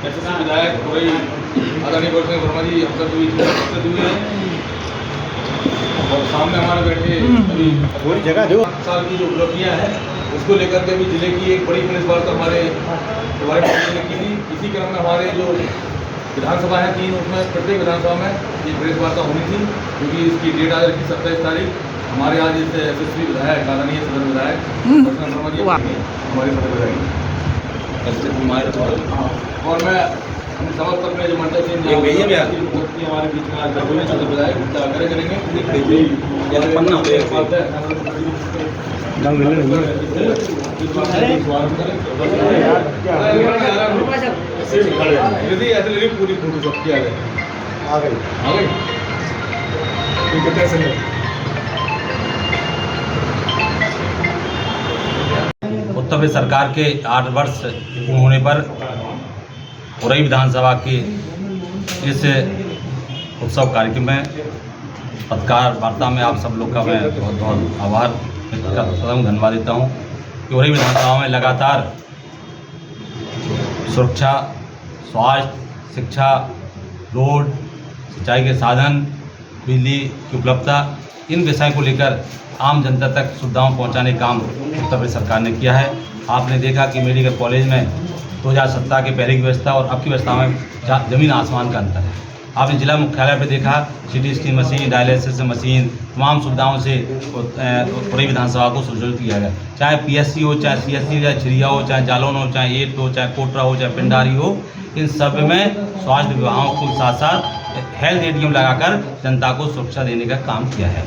SSC विधायक कोई आदरणीय गोरखनाथ वर्मा जी हम सब उपस्थित हुए हैं और सामने हमारे बैठे अभी पूरी जगह जो 8 साल की जो उपलब्धियाँ हैं उसको लेकर के अभी जिले की एक बड़ी प्रेस वार्ता हमारे पार्टी ने की थी। इसी क्रम में हमारे जो विधानसभा है 3 उसमें प्रत्येक विधानसभा में ये प्रेस वार्ता होनी थी, क्योंकि इसकी डेट आज रखी 27 तारीख। हमारे आज इस एसएससी विधायक आदरणीय सदर विधायक गोरखनाथ वर्मा जी हमारे सदर विधायक और मैं समस्त अपने जो मंडल से हमारे बीच में आज सदर विधायक करेंगे पूरी फोटो सब किया गया आ गई उत्तर प्रदेश सरकार के 8 वर्ष पूर्ण होने पर उरई विधानसभा के इस उत्सव कार्यक्रम में पत्रकार वार्ता में आप सब लोग का मैं बहुत बहुत आभार व्यक्त करता हूँ, धन्यवाद देता हूँ कि उरई विधानसभा में लगातार सुरक्षा, स्वास्थ्य, शिक्षा, रोड, सिंचाई के साधन, बिजली की उपलब्धता, इन विषयों को लेकर आम जनता तक सुविधाओं पहुंचाने का काम उत्तर प्रदेश सरकार ने किया है। आपने देखा कि मेडिकल कॉलेज में 2017 के पहले की व्यवस्था और अब की व्यवस्था में जमीन आसमान का अंतर है। आपने जिला मुख्यालय पर देखा CT scan machine, dialysis machine, तमाम सुविधाओं से पूरी विधानसभा को सुदृढ़ किया गया। चाहे पीएससी हो, चाहे सीएससी, चाहे छिरिया हो, चाहे जालौन हो, चाहे एट हो, चाहे कोटरा हो, चाहे पिंडारी हो, इन सब में स्वास्थ्य विभागों के साथ साथ हेल्थ एटीएम लगाकर जनता को सुरक्षा देने का काम किया है।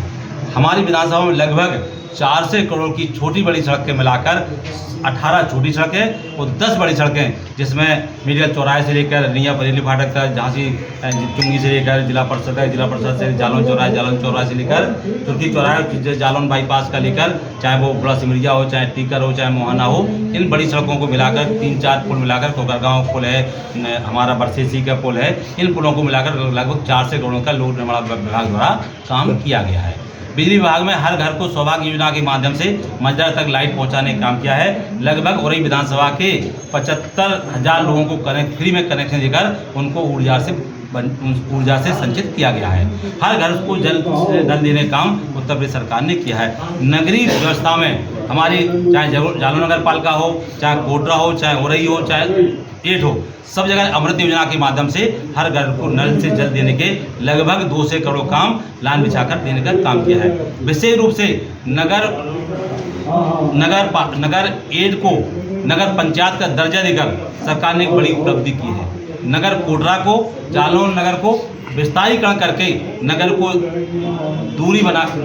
हमारी विधानसभा में लगभग 400 करोड़ की छोटी बड़ी सड़कें मिलाकर 18 छोटी सड़कें और 10 बड़ी सड़कें, जिसमें मेडिकल चौराहे से लेकर निया बरेली फाटक तक, झांसी चुंगी से लेकर जिला परिषद तक, जिला परिषद से जालौन चौराहे से लेकर तुर्की चौराहे, जालौन बाईपास का लेकर, चाहे वो बड़ा सिमरिया हो, चाहे टीकर हो, चाहे मोहाना हो, इन बड़ी सड़कों को मिलाकर 3-4 पुल मिलाकर, कोकरगांव पुल है, हमारा बरसेसी का पुल है, इन पुलों को मिलाकर लगभग 400 करोड़ का लोक निर्माण विभाग द्वारा काम किया गया है। बिजली विभाग में हर घर को सौभाग्य योजना के माध्यम से मजदूर तक लाइट पहुंचाने का काम किया है। लगभग उरई विधानसभा के 75,000 लोगों को फ्री में कनेक्शन देकर उनको ऊर्जा से संचित किया गया है। हर घर को जल देने का काम उत्तर प्रदेश सरकार ने किया है। नगरीय व्यवस्था में हमारी चाहे जालौन नगर पालिका हो, चाहे कोटरा हो, चाहे उरई हो, चाहे एट हो, सब जगह अमृत योजना के माध्यम से हर घर को नल से जल देने के लगभग 200 करोड़ काम लाइन बिछाकर देने का काम किया है। विशेष रूप से नगर एट को नगर पंचायत का दर्जा देकर सरकार ने एक बड़ी उपलब्धि की है। नगर कोटरा को, जालौन नगर को विस्तारीकरण करके नगर को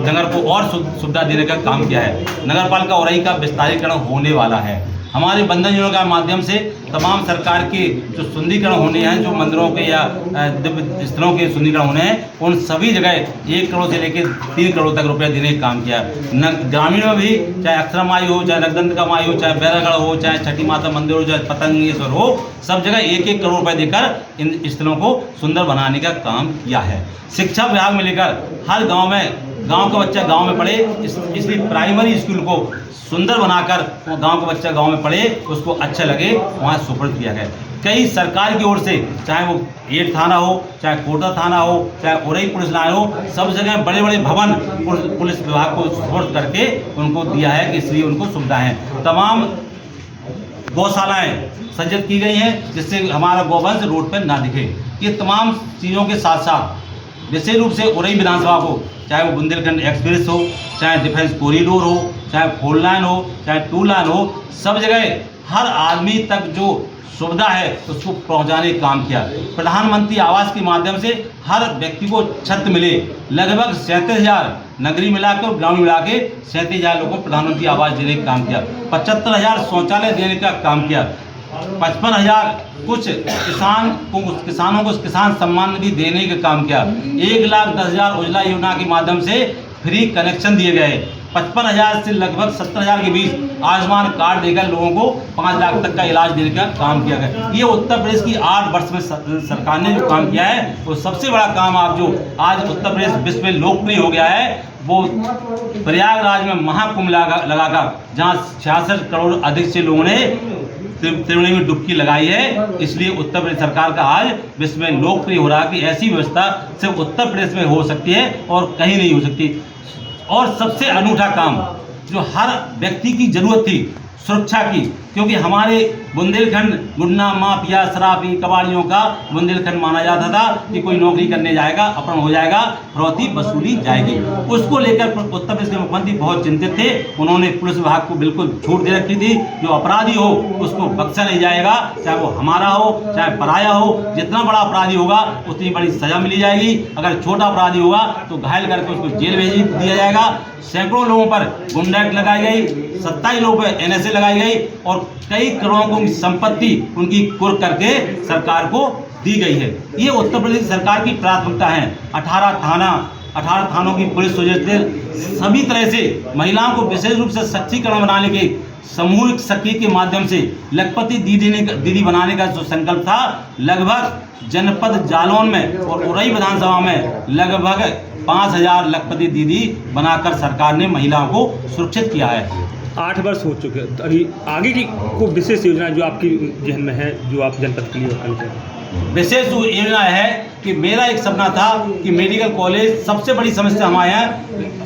नगर को और सुविधा देने का काम किया है। नगर पालिका उरई का विस्तारीकरण होने वाला है। हमारे बंधन योजना के माध्यम से तमाम सरकार के जो सुंदरीकरण होने हैं, जो मंदिरों के या दिव्य स्थलों के सुंदरीकरण होने हैं, उन सभी जगह 1 करोड़ से लेकर 3 करोड़ तक रुपया देने का काम किया। ग्रामीण में भी चाहे अक्षरा माई हो, चाहे नगदंत का माई हो, चाहे बैरागढ़ हो, चाहे छठी माता मंदिर हो, चाहे पतंगेश्वर हो, सब जगह 1-1 करोड़ रुपये देकर इन स्थलों को सुंदर बनाने का काम किया है। शिक्षा विभाग में लेकर हर गाँव का बच्चा गाँव में पढ़े, इसलिए प्राइमरी स्कूल को सुंदर बनाकर गांव का बच्चा गांव में पढ़े, उसको अच्छा लगे, वहाँ सुपुर्द किया गया। कई सरकार की ओर से, चाहे वो एट थाना हो, चाहे कोटा थाना हो, चाहे उरई पुलिस लाइन हो, सब जगह बड़े बड़े भवन पुलिस विभाग को सुपुर्द करके उनको दिया है कि इसलिए उनको सुविधाएँ। तमाम गौशालाएँ सज्जित की गई हैं जिससे हमारा गौवंश रोड पर ना दिखे। ये तमाम चीज़ों के साथ साथ विशेष रूप से उरई विधानसभा को, चाहे वो बुंदेलखंड एक्सप्रेस हो, चाहे डिफेंस कॉरिडोर हो, चाहे 4 लाइन हो, चाहे 2 लाइन हो, सब जगह हर आदमी तक जो सुविधा है उसको पहुंचाने का काम किया। प्रधानमंत्री आवास के माध्यम से हर व्यक्ति को छत मिले। लगभग 37,000 नगरी मिलाकर और ग्रामीण मिला के 37,000 लोगों को प्रधानमंत्री आवास देने का काम किया। 75,000 शौचालय देने का काम किया। 55,000 कुछ किसानों को किसान सम्मान निधि देने का काम किया। 1,10,000 उज्ज्वला योजना के माध्यम से फ्री कनेक्शन दिए गए। 55,000 से लगभग 70,000 के बीच आयुष्मान कार्ड देकर लोगों को 5 लाख तक का इलाज देने का काम किया गया। ये उत्तर प्रदेश की 8 वर्ष में सरकार ने जो काम किया है, वो सबसे बड़ा काम आप जो आज उत्तर प्रदेश विश्व में लोकप्रिय हो गया है, वो प्रयागराज में महाकुंभ लगाकर जहाँ 66 करोड़ अधिक से लोगों ने त्रिवेणी में डुबकी लगाई है। इसलिए उत्तर प्रदेश सरकार का आज विश्व में लोकप्रिय हो रहा है कि ऐसी व्यवस्था सिर्फ उत्तर प्रदेश में हो सकती है और कहीं नहीं हो सकती। और सबसे अनूठा काम जो हर व्यक्ति की जरूरत थी, सुरक्षा की, क्योंकि हमारे बुंदेलखंड गुंडा माफिया शराबी कबाड़ियों का बुंदेलखंड माना जाता था कि कोई नौकरी करने जाएगा अपहरण हो जाएगा, फिरौती वसूली जाएगी। उसको लेकर उत्तर प्रदेश के मुख्यमंत्री बहुत चिंतित थे। उन्होंने पुलिस विभाग को बिल्कुल छूट दे रखी थी, जो अपराधी हो उसको बख्शा नहीं जाएगा, चाहे वो हमारा हो चाहे पराया हो। जितना बड़ा अपराधी होगा उतनी बड़ी सजा मिली जाएगी। अगर छोटा अपराधी होगा तो घायल करके उसको जेल भेज दिया जाएगा। सैकड़ों लोगों पर गुंडा एक्ट लगाई गई, 27 लोगों पर NSA लगाई गई और कई करोड़ों की संपत्ति उनकी कुर्क करके सरकार को दी गई है। ये उत्तर प्रदेश सरकार की प्राथमिकता है। 18 थानों की पुलिस सुजैसे सभी तरह से महिलाओं को विशेष रूप से सशक्तिकरण बनाने के सामूहिक सक्रिय के माध्यम से लखपति दीदी बनाने का जो संकल्प था, लगभग जनपद जालौन में और उरई विधानसभा में लगभग 5000 लखपति दीदी बनाकर सरकार ने महिलाओं को सुरक्षित किया है। 8 वर्ष हो चुके हैं, अभी आगे की कोई विशेष योजना जो आपकी जहन में है जो आप जनपद के लिए करना चाहते हैं? विशेष योजना है कि मेरा एक सपना था कि मेडिकल कॉलेज, सबसे बड़ी समस्या हमारे यहाँ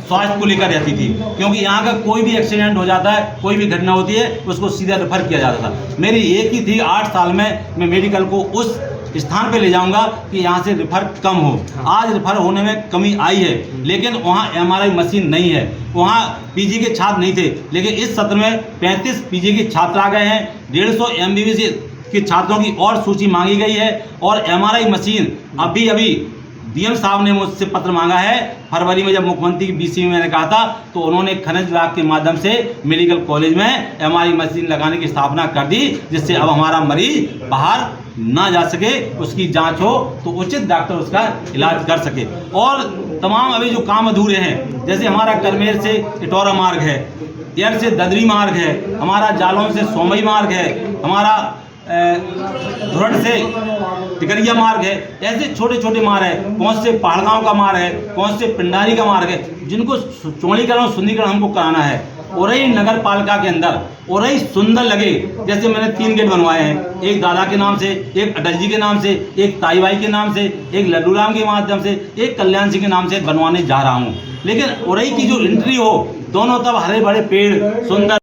स्वास्थ्य को लेकर रहती थी, क्योंकि यहाँ का कोई भी एक्सीडेंट हो जाता है, कोई भी घटना होती है, उसको सीधा रेफर किया जाता था। मेरी एक ही थी, 8 साल में मैं मेडिकल को उस स्थान पे ले जाऊंगा कि यहाँ से रेफर कम हो। आज रेफर होने में कमी आई है, लेकिन वहाँ MRI मशीन नहीं है, वहाँ PG के छात्र नहीं थे, लेकिन इस सत्र में 35 PG के छात्र आ गए हैं। 150 MBBS के छात्रों की और सूची मांगी गई है और MRI मशीन अभी DM साहब ने मुझसे पत्र मांगा है। फरवरी में जब मुख्यमंत्री की BC में मैंने कहा था तो उन्होंने खनिज विभाग के माध्यम से मेडिकल कॉलेज में MRI मशीन लगाने की स्थापना कर दी, जिससे अब हमारा मरीज बाहर ना जा सके, उसकी जांच हो तो उचित डॉक्टर उसका इलाज कर सके। और तमाम अभी जो काम अधूरे हैं, जैसे हमारा करमेर से इटौरा मार्ग है, यर से ददरी मार्ग है, हमारा जालौन से सोमई मार्ग है, हमारा धुरंड से टिकरिया मार्ग है। ऐसे छोटे छोटे मार्ग है, कौन से पहाड़गांव का मार्ग है, कौन से पिंडारी का मार्ग है, जिनको चौड़ीकरण और सुंदरीकरण हमको कराना है। उरई नगर पालिका के अंदर उरई सुंदर लगे, जैसे मैंने 3 गेट बनवाए हैं, एक दादा के नाम से, एक अटल जी के नाम से, एक ताई बाई के नाम से, एक लड्डू राम के माध्यम से, एक कल्याण सिंह के नाम से बनवाने जा रहा हूँ। लेकिन उरई की जो एंट्री हो, दोनों तरफ हरे भरे पेड़ सुंदर